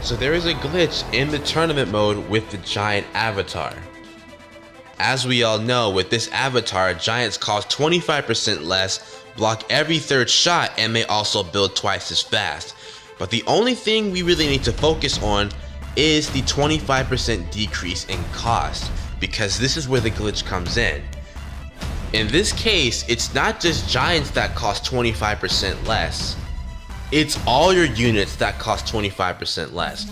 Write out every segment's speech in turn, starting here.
So there is a glitch in the tournament mode with the giant avatar. As we all know, with this avatar, giants cost 25% less, block every third shot, and they also build twice as fast. But the only thing we really need to focus on is the 25% decrease in cost, because this is where the glitch comes in. In this case, it's not just giants that cost 25% less. It's all your units that cost 25% less.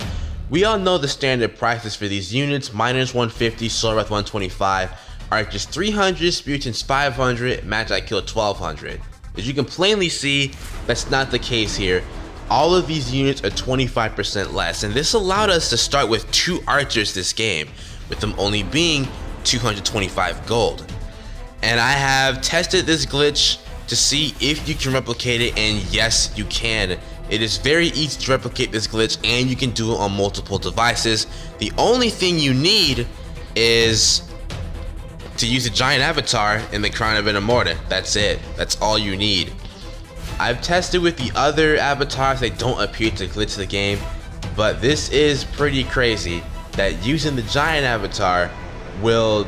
We all know the standard prices for these units: Miners 150, Sorath 125, Archers 300, Spiritans 500, Magi Kill 1200. As you can plainly see, that's not the case here. All of these units are 25% less, and this allowed us to start with 2 Archers this game, with them only being 225 gold. And I have tested this glitch to see if you can replicate it, and yes, you can. It is very easy to replicate this glitch, and you can do it on multiple devices. The only thing you need is to use a giant avatar in the Crown of Enamorta. That's it. That's all you need. I've tested with the other avatars. They don't appear to glitch the game, but this is pretty crazy that using the giant avatar will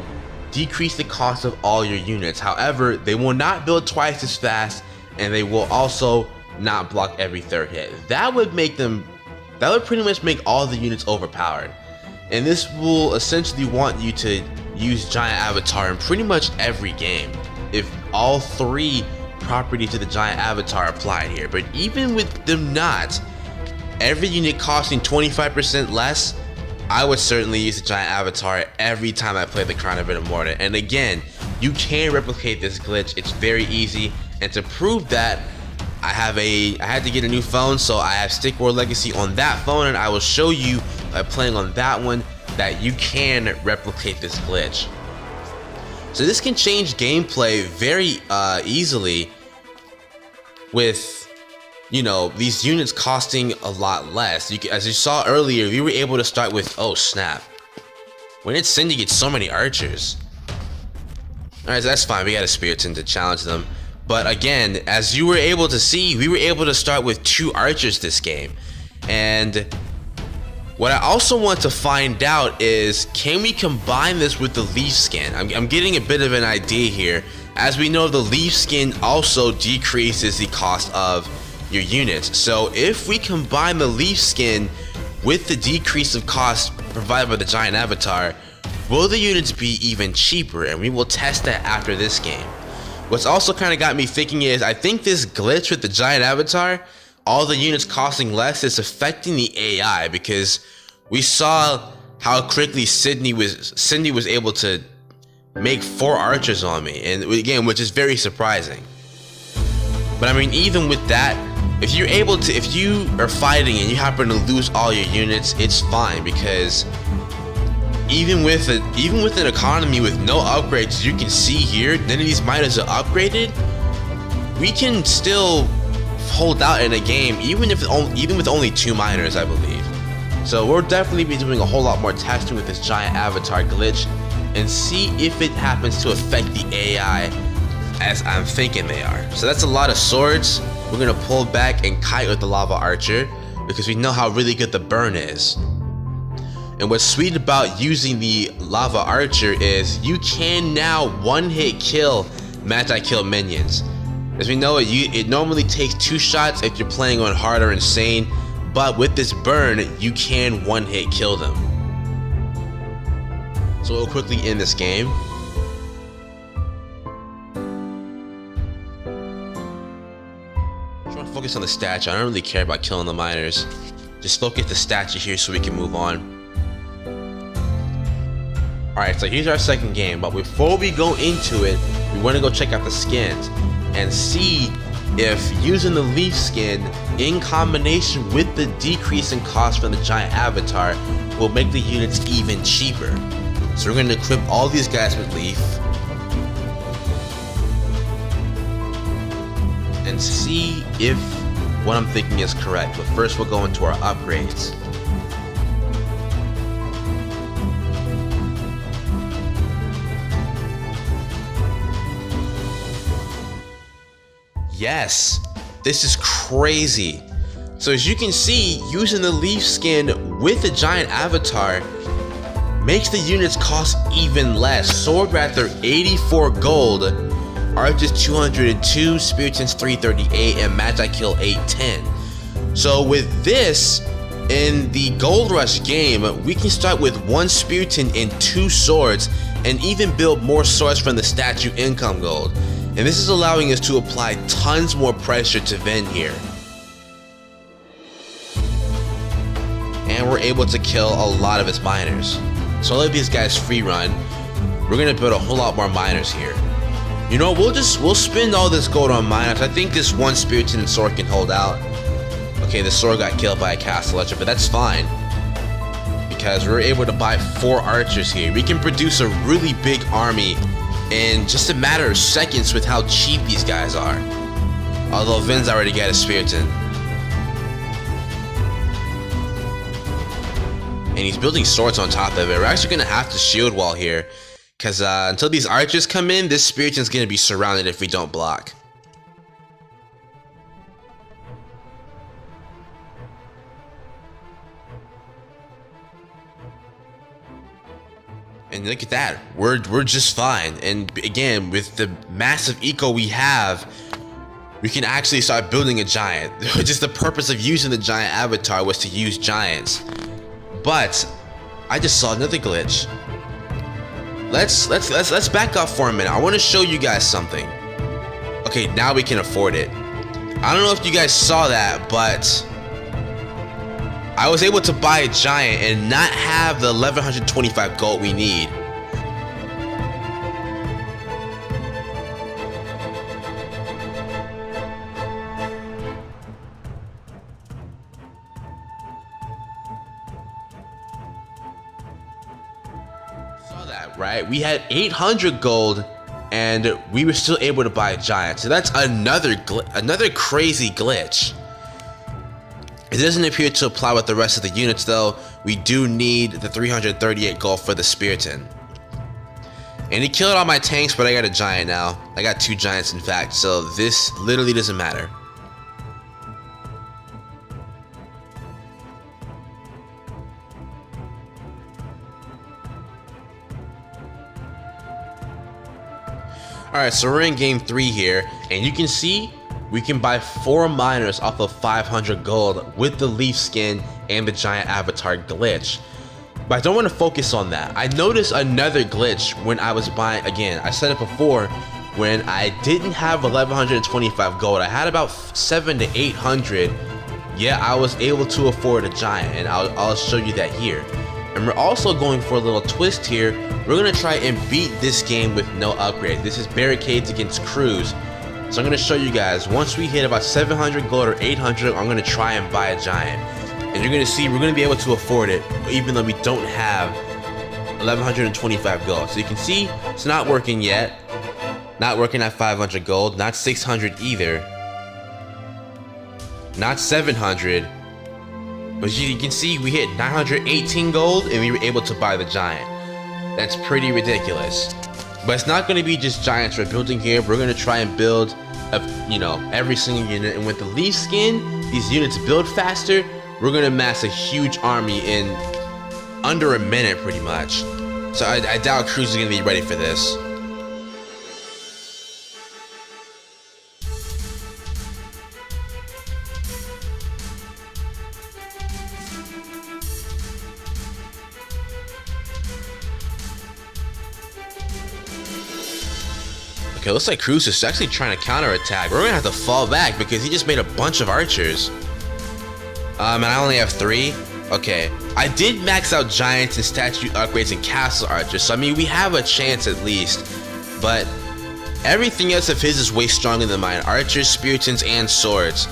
decrease the cost of all your units. However, they will not build twice as fast, and they will also not block every third hit. That would pretty much make all the units overpowered. And this will essentially want you to use giant avatar in pretty much every game if all 3 properties of the giant avatar applied here. But even with them not, every unit costing 25% less, I would certainly use the giant avatar every time I play the Crown of Enamorta. And again, you can replicate this glitch. It's very easy. And to prove that, I had to get a new phone, so I have Stick War Legacy on that phone, and I will show you by playing on that one that you can replicate this glitch. So this can change gameplay very easily with, you know, these units costing a lot less. As you saw earlier, we were able to start with, oh snap, when did Cindy get so many archers? Alright, so that's fine, we got a Spiriton to challenge them. But again, as you were able to see, we were able to start with 2 archers this game. And what I also want to find out is, can we combine this with the leaf skin? I'm getting a bit of an idea here. As we know, the leaf skin also decreases the cost of your units. So if we combine the leaf skin with the decrease of cost provided by the giant avatar, will the units be even cheaper? And we will test that after this game. What's also kind of got me thinking is, I think this glitch with the giant avatar, all the units costing less, is affecting the AI, because we saw how quickly Cindy was able to make 4 archers on me, and again, which is very surprising. But I mean, even with that, if you are fighting and you happen to lose all your units, it's fine, because even with an economy with no upgrades, you can see here, none of these miners are upgraded. We can still hold out in a game, even with only 2 miners, I believe. So we'll definitely be doing a whole lot more testing with this giant avatar glitch, and see if it happens to affect the AI as I'm thinking they are. So that's a lot of swords. We're gonna pull back and kite with the lava archer, because we know how really good the burn is. And what's sweet about using the lava archer is you can now one-hit kill Magi Kill minions. As we know, it normally takes 2 shots if you're playing on hard or insane, but with this burn, you can one-hit kill them. So we'll quickly end this game. I'm trying to focus on the statue. I don't really care about killing the miners. Just focus the statue here so we can move on. Alright, so here's our second game, but before we go into it, we want to go check out the skins and see if using the leaf skin in combination with the decrease in cost from the giant avatar will make the units even cheaper. So we're going to equip all these guys with leaf and see if what I'm thinking is correct. But first we'll go into our upgrades. Yes, this is crazy. So as you can see, using the leaf skin with the giant avatar makes the units cost even less. Sword Rather 84 gold, Archers 202, Spiritans 338, and Magi Kill 810. So with this, in the Gold Rush game, we can start with 1 Spiritan and 2 swords, and even build more swords from the statue income gold. And this is allowing us to apply tons more pressure to Ven here. And we're able to kill a lot of his miners. So let these guys free run. We're gonna build a whole lot more miners here. You know, we'll spend all this gold on miners. I think this 1 Spiritan and sword can hold out. Okay, the sword got killed by a Castle Ledger, but that's fine, because we're able to buy 4 archers here. We can produce a really big army in just a matter of seconds with how cheap these guys are. Although Ven's already got a Spiritan. And he's building swords on top of it. We're actually gonna have to shield wall here, because until these archers come in, this Spiritan's gonna be surrounded if we don't block. And look at that, we're just fine. And again, with the massive eco we have, we can actually start building a giant. Just the purpose of using the giant avatar was to use giants. But I just saw another glitch. Let's back up for a minute. I want to show you guys something. Okay, now we can afford it. I don't know if you guys saw that, but I was able to buy a giant and not have the 1125 gold we need. Saw that, right? We had 800 gold and we were still able to buy a giant. So that's another crazy glitch. It doesn't appear to apply with the rest of the units though. We do need the 338 gold for the Spiritan. And he killed all my tanks, but I got a giant now. I got 2 giants in fact, so this literally doesn't matter. Alright, so we're in game 3 here, and you can see we can buy 4 miners off of 500 gold with the leaf skin and the giant avatar glitch. But I don't want to focus on that. I noticed another glitch when I was buying, again, I said it before, when I didn't have 1125 gold. I had about 700 to 800. Yeah, I was able to afford a giant, and I'll show you that here. And we're also going for a little twist here. We're going to try and beat this game with no upgrade. This is Barricades against Crews. So I'm going to show you guys, once we hit about 700 gold or 800, I'm going to try and buy a giant. And you're going to see we're going to be able to afford it, even though we don't have 1125 gold. So you can see it's not working yet. Not working at 500 gold, not 600 either. Not 700. But you can see we hit 918 gold and we were able to buy the giant. That's pretty ridiculous. But it's not going to be just giants we're building here. We're going to try and build, every single unit. And with the leaf skin, these units build faster. We're going to amass a huge army in under a minute, pretty much. So I doubt Crews is going to be ready for this. Okay, looks like Crews is actually trying to counterattack. We're gonna have to fall back because he just made a bunch of archers. And I only have 3. Okay, I did max out giants and statue upgrades and castle archers, so I mean we have a chance at least. But everything else of his is way stronger than mine. Archers, Spiritans, and swords.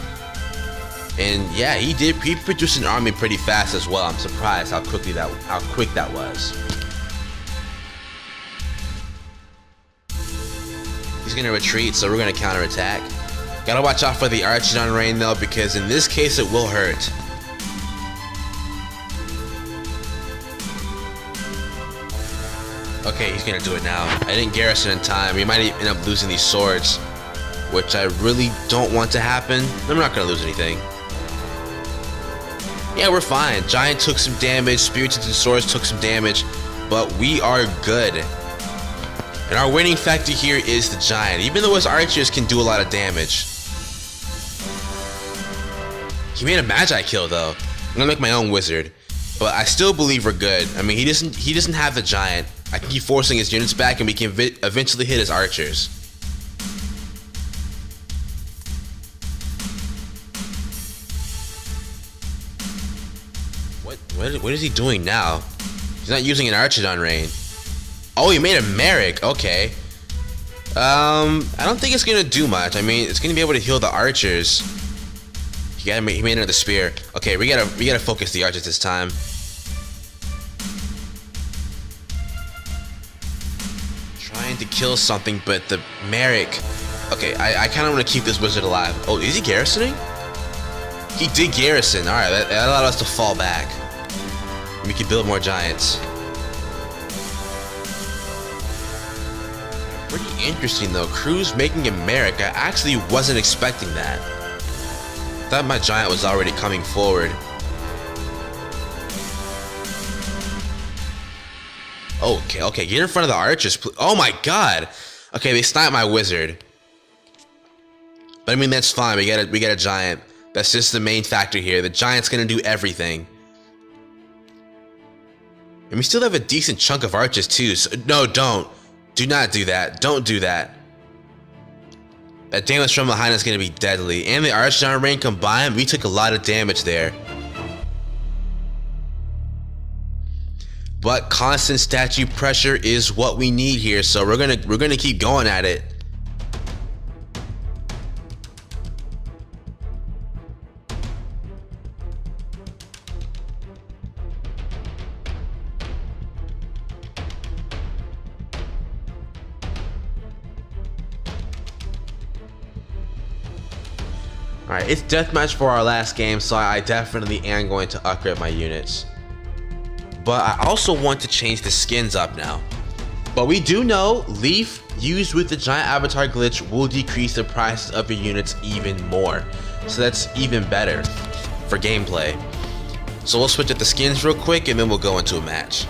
And yeah, he produced an army pretty fast as well. I'm surprised how quick that was. He's gonna retreat, so we're gonna counterattack. Gotta watch out for the archers on rain though, because in this case it will hurt. Okay, he's gonna do it now. I didn't garrison in time. We might end up losing these swords, which I really don't want to happen. I'm not gonna lose anything. Yeah, we're fine. Giant took some damage, Spiritons and Swords took some damage, but we are good. And our winning factor here is the Giant, even though his archers can do a lot of damage. He made a Magi kill though. I'm gonna make my own wizard, but I still believe we're good. I mean, he doesn't have the Giant. I can keep forcing his units back, and we can eventually hit his archers. What is he doing now? He's not using an Archidon Rain. Oh, he made a Merrick. Okay. I don't think it's gonna do much. I mean, it's gonna be able to heal the archers. He made another spear. Okay, we gotta focus the archers this time. Trying to kill something, but the Merrick. Okay, I kind of want to keep this wizard alive. Oh, is he garrisoning? He did garrison. All right, that allowed us to fall back. We can build more giants. Pretty interesting though. Cruz making a Merrick. I actually wasn't expecting that. Thought my giant was already coming forward. Okay, get in front of the archers, please. Oh my god. Okay, they sniped my wizard. But I mean, that's fine. We got a giant. That's just the main factor here. The giant's gonna do everything. And we still have a decent chunk of archers too. So no, don't. Do not do that. Don't do that. That damage from behind is gonna be deadly. And the Archidon Rain combined, we took a lot of damage there. But constant statue pressure is what we need here, so we're gonna keep going at it. Alright, it's deathmatch for our last game, so I definitely am going to upgrade my units. But I also want to change the skins up now. But we do know Leaf used with the giant avatar glitch will decrease the prices of your units even more. So that's even better for gameplay. So we'll switch up the skins real quick and then we'll go into a match.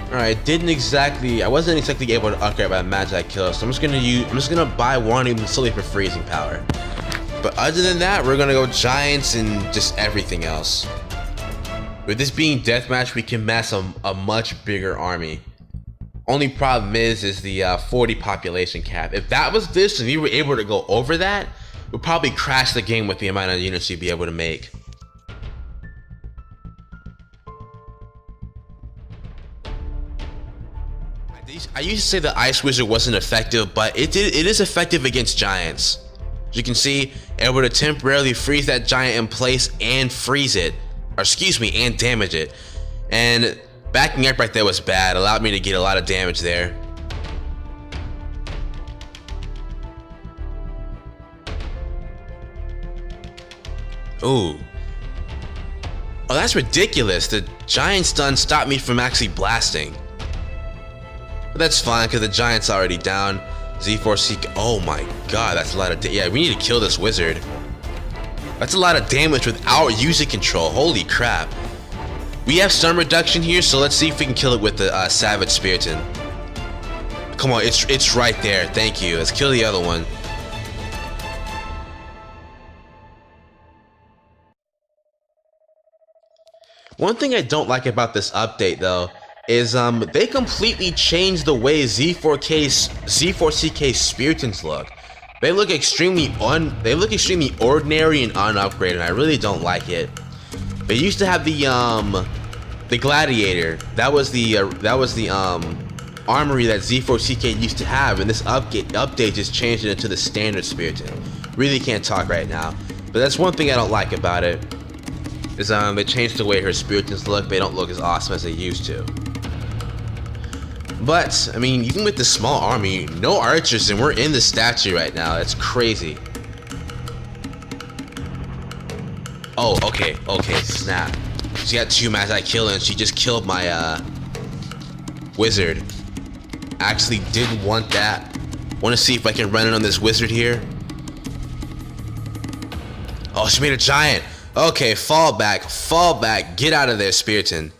Alright, I wasn't exactly able to upgrade my Magi kill, so I'm just gonna buy one even solely for freezing power. But other than that, we're gonna go giants and just everything else. With this being deathmatch, we can mass a much bigger army. Only problem is the 40 population cap. If that was this and we were able to go over that, we'd probably crash the game with the amount of units you'd be able to make. I used to say the Ice Wizard wasn't effective, but it is effective against giants. As you can see, able to temporarily freeze that giant in place and freeze it. Or excuse me, and damage it. And backing up right there was bad. Allowed me to get a lot of damage there. Ooh. Oh, that's ridiculous. The giant stun stopped me from actually blasting. But that's fine, because the giant's already down. Z4C. Oh my god, that's a lot of yeah, we need to kill this wizard. That's a lot of damage without using control. Holy crap. We have stun reduction here, so let's see if we can kill it with the Savage Spiriton. Come on, it's right there. Thank you. Let's kill the other one. One thing I don't like about this update though is they completely changed the way Z4CK Spiritons look. They look extremely ordinary and unupgraded. I really don't like it. They used to have the Gladiator. That was the armory that Z4CK used to have, and this update just changed it into the standard Spiriton. Really can't talk right now, but that's one thing I don't like about it. Is they changed the way her Spiritons look. They don't look as awesome as they used to. But, I mean, even with the small army, no archers, and we're in the statue right now. That's crazy. Oh, okay, snap. She got 2 Magi kill, and she just killed my, wizard. Actually didn't want that. Want to see if I can run it on this wizard here. Oh, she made a giant. Okay, fall back, get out of there, Spiriton.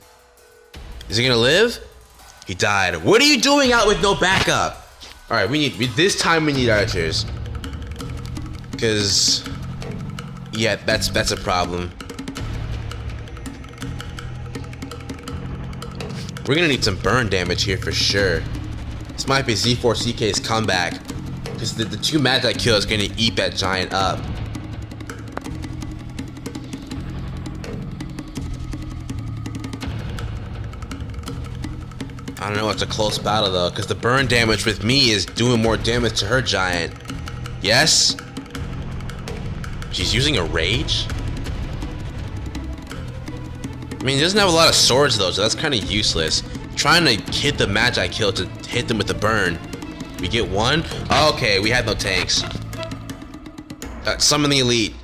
Is he gonna live? He died. What are you doing out with no backup? All right, this time we need archers. Cause, yeah, that's a problem. We're gonna need some burn damage here for sure. This might be Z4CK's comeback, because the 2 Magi kill is gonna eat that giant up. I don't know, it's a close battle though, because the burn damage with me is doing more damage to her giant. Yes? She's using a rage? I mean, he doesn't have a lot of swords though, so that's kind of useless. Trying to hit the Magi kill to hit them with the burn. We get one? Okay, we had no tanks. Summon the elite.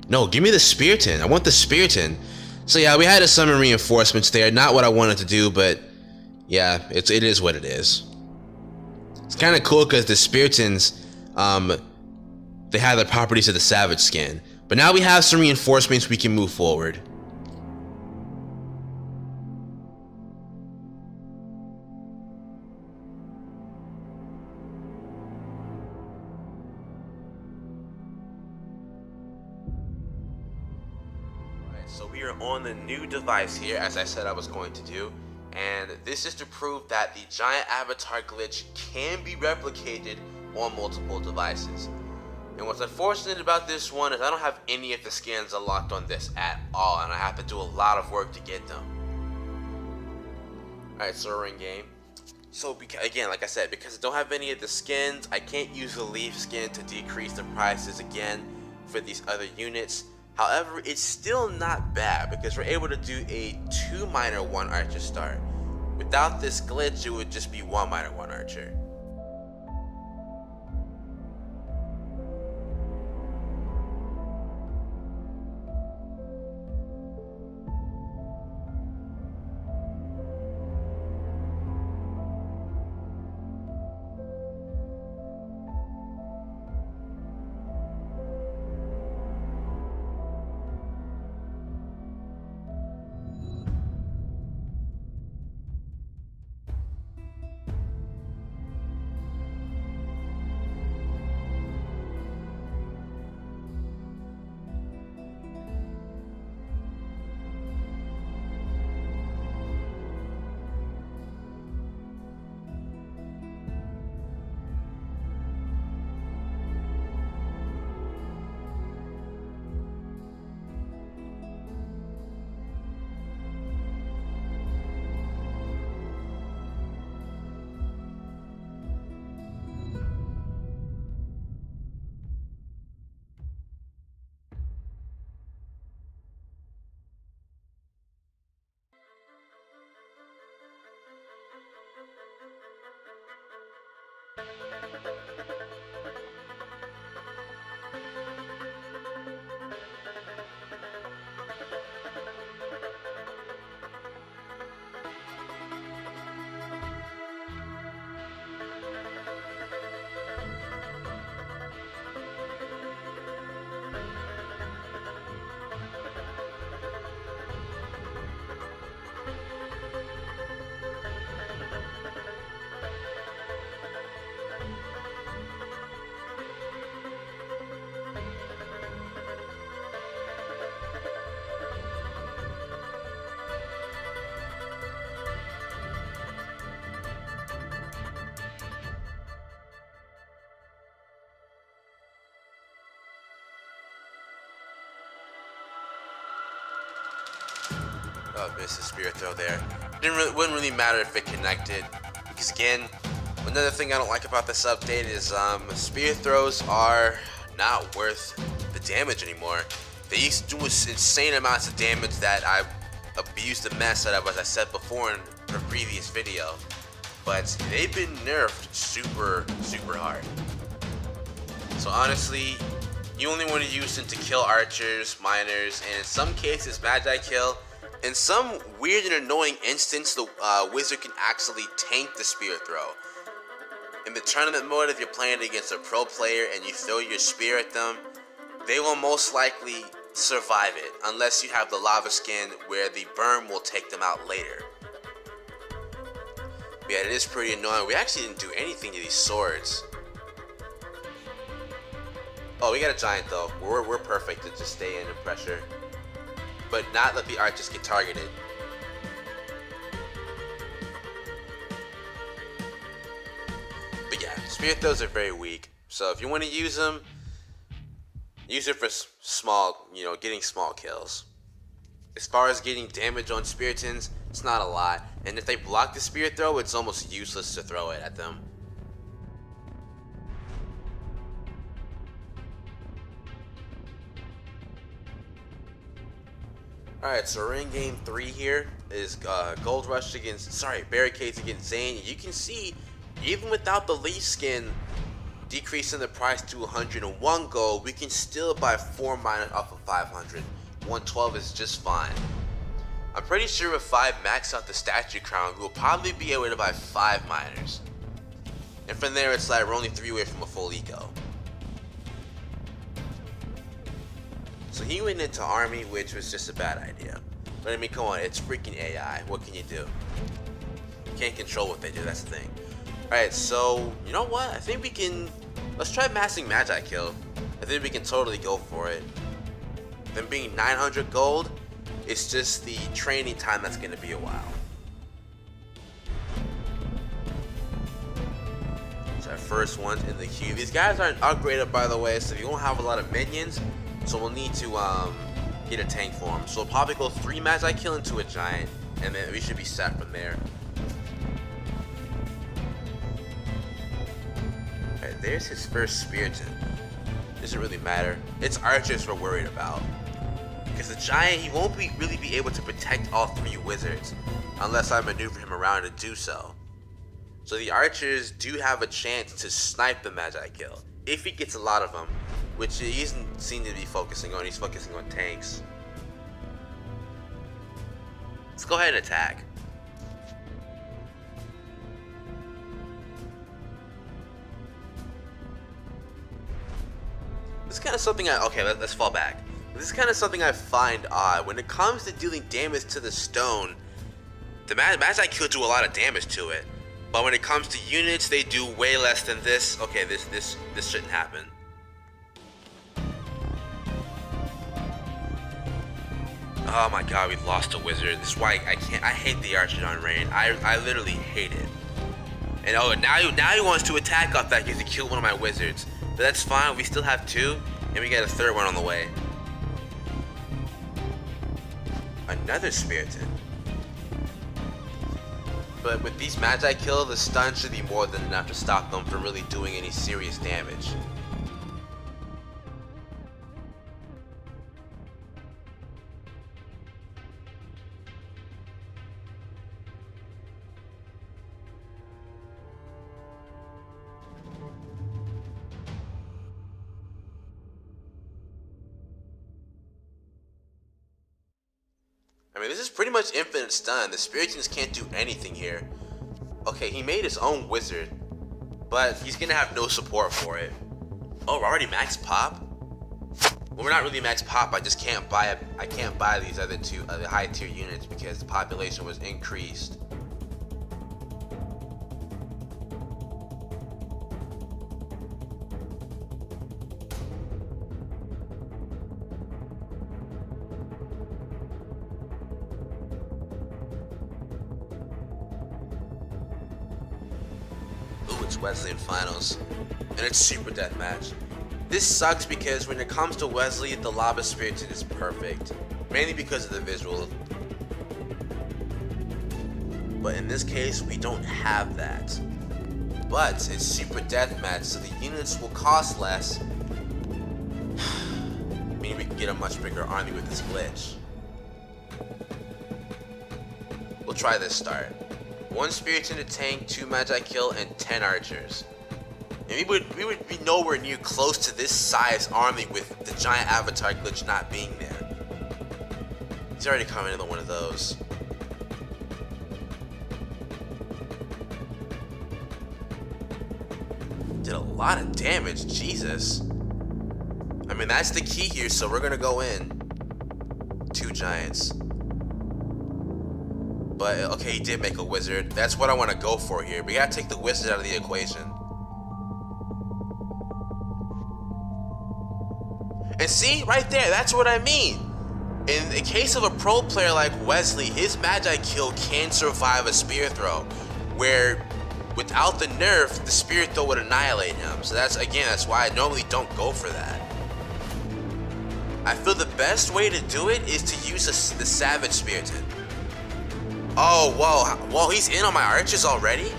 No, give me the Spiriton. I want the Spiriton. So yeah, we had to summon reinforcements there. Not what I wanted to do, but yeah, it is what it is. It's kind of cool because the Spiritons, they have the properties of the Savage skin. But now we have some reinforcements, we can move forward. So we are on the new device here, as I said I was going to do, and this is to prove that the giant avatar glitch can be replicated on multiple devices. And what's unfortunate about this one is I don't have any of the skins unlocked on this at all, and I have to do a lot of work to get them. Alright, so we're in game. So again, like I said, because I don't have any of the skins, I can't use the leaf skin to decrease the prices again for these other units. However, it's still not bad because we're able to do a 2 miner 1 archer start. Without this glitch, it would just be 1 miner 1 archer. Oh, missed the spirit throw there. Wouldn't really matter if it connected, because again, another thing I don't like about this update is spirit throws are not worth the damage anymore. They used to do insane amounts of damage that I abused the mess out of, as I said before in a previous video. But they've been nerfed super hard. So honestly, you only want to use them to kill archers, miners, and in some cases Magi kill. In some weird and annoying instance, the wizard can actually tank the spirit throw. In the tournament mode, if you're playing against a pro player and you throw your spear at them, they will most likely survive it, unless you have the lava skin where the burn will take them out later. But yeah, it is pretty annoying. We actually didn't do anything to these swords. Oh, we got a giant though. We're perfect to just stay in and pressure, but not let the archers get targeted. But yeah, spirit throws are very weak. So if you want to use them, use it for small, getting small kills. As far as getting damage on Spiritans, it's not a lot. And if they block the spirit throw, it's almost useless to throw it at them. Alright, so we're in game 3 here. Is Gold Rush against, Barricades against Zane. You can see, even without the Leaf skin decreasing the price to 101 gold, we can still buy 4 miners off of 500. 112 is just fine. I'm pretty sure if 5 max out the statue crown, we'll probably be able to buy 5 miners. And from there, it's like we're only 3 away from a full eco. So he went into army, which was just a bad idea. But I mean, come on, it's freaking AI. What can you do? You can't control what they do, that's the thing. Alright, so, you know what? I think we can... Let's try massing Magi Kill. I think we can totally go for it. Them being 900 gold, it's just the training time that's going to be a while. It's our first ones in the queue. These guys aren't upgraded, by the way, so you won't have a lot of minions. So we'll need to get a tank for him. So we'll probably go 3 Magi Kill into a giant, and then we should be set from there. Alright, there's his first Spiriton. Doesn't really matter. It's archers we're worried about. Because the giant, he won't really be able to protect all 3 wizards unless I maneuver him around to do so. So the archers do have a chance to snipe the Magi Kill if he gets a lot of them, which he doesn't seem to be focusing on. He's focusing on tanks. Let's go ahead and attack. This is kind of something let's fall back. This is kind of something I find odd. When it comes to dealing damage to the stone, the Magi Kill do a lot of damage to it. But when it comes to units, they do way less than this. Okay, this shouldn't happen. Oh my god, we lost a wizard. This is why I hate the archer on Rain. I literally hate it. And oh, now he wants to attack off that because he killed one of my wizards. But that's fine, we still have 2, and we got a 3rd one on the way. Another Spiriton. But with these Magi Kill, the stun should be more than enough to stop them from really doing any serious damage. I mean, this is pretty much infinite stun. The Spiritans can't do anything here. Okay, he made his own wizard, but he's gonna have no support for it. Oh, we're already max pop? Well, we're not really max pop. I just can't buy it. I can't buy these other 2 high tier units because the population was increased. It's Wesleyan Finals, and it's Super Deathmatch. This sucks because when it comes to Wesley, the Lava Spiriton is perfect, mainly because of the visual. But in this case, we don't have that. But it's Super Deathmatch, so the units will cost less, meaning we can get a much bigger army with this glitch. We'll try this start. 1 Spiriton to tank, 2 Magi Kill, and 10 archers. And we would be nowhere near close to this size army with the giant avatar glitch not being there. He's already coming into one of those. Did a lot of damage, Jesus. I I mean, that's the key here, so we're gonna go in. 2 giants. But, okay, he did make a wizard. That's what I want to go for here. We gotta take the wizard out of the equation. And see, right there, that's what I mean. In the case of a pro player like Wesley, his Magi Kill can survive a Spear Throw, where without the nerf, the Spear Throw would annihilate him. So that's why I normally don't go for that. I feel the best way to do it is to use the Savage Spirited. Oh, whoa, he's in on my archers already?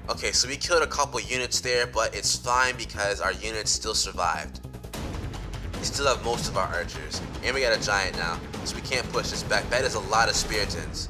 Okay, so we killed a couple units there, but it's fine because our units still survived. We still have most of our archers, and we got a giant now, so we can't push this back. That is a lot of Spiritans.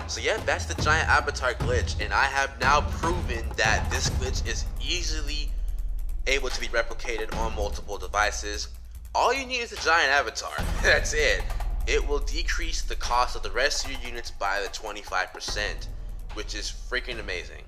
So yeah, that's the giant avatar glitch, and I have now proven that this glitch is easily able to be replicated on multiple devices. All you need is a giant avatar. That's it. It will decrease the cost of the rest of your units by the 25%, which is freaking amazing.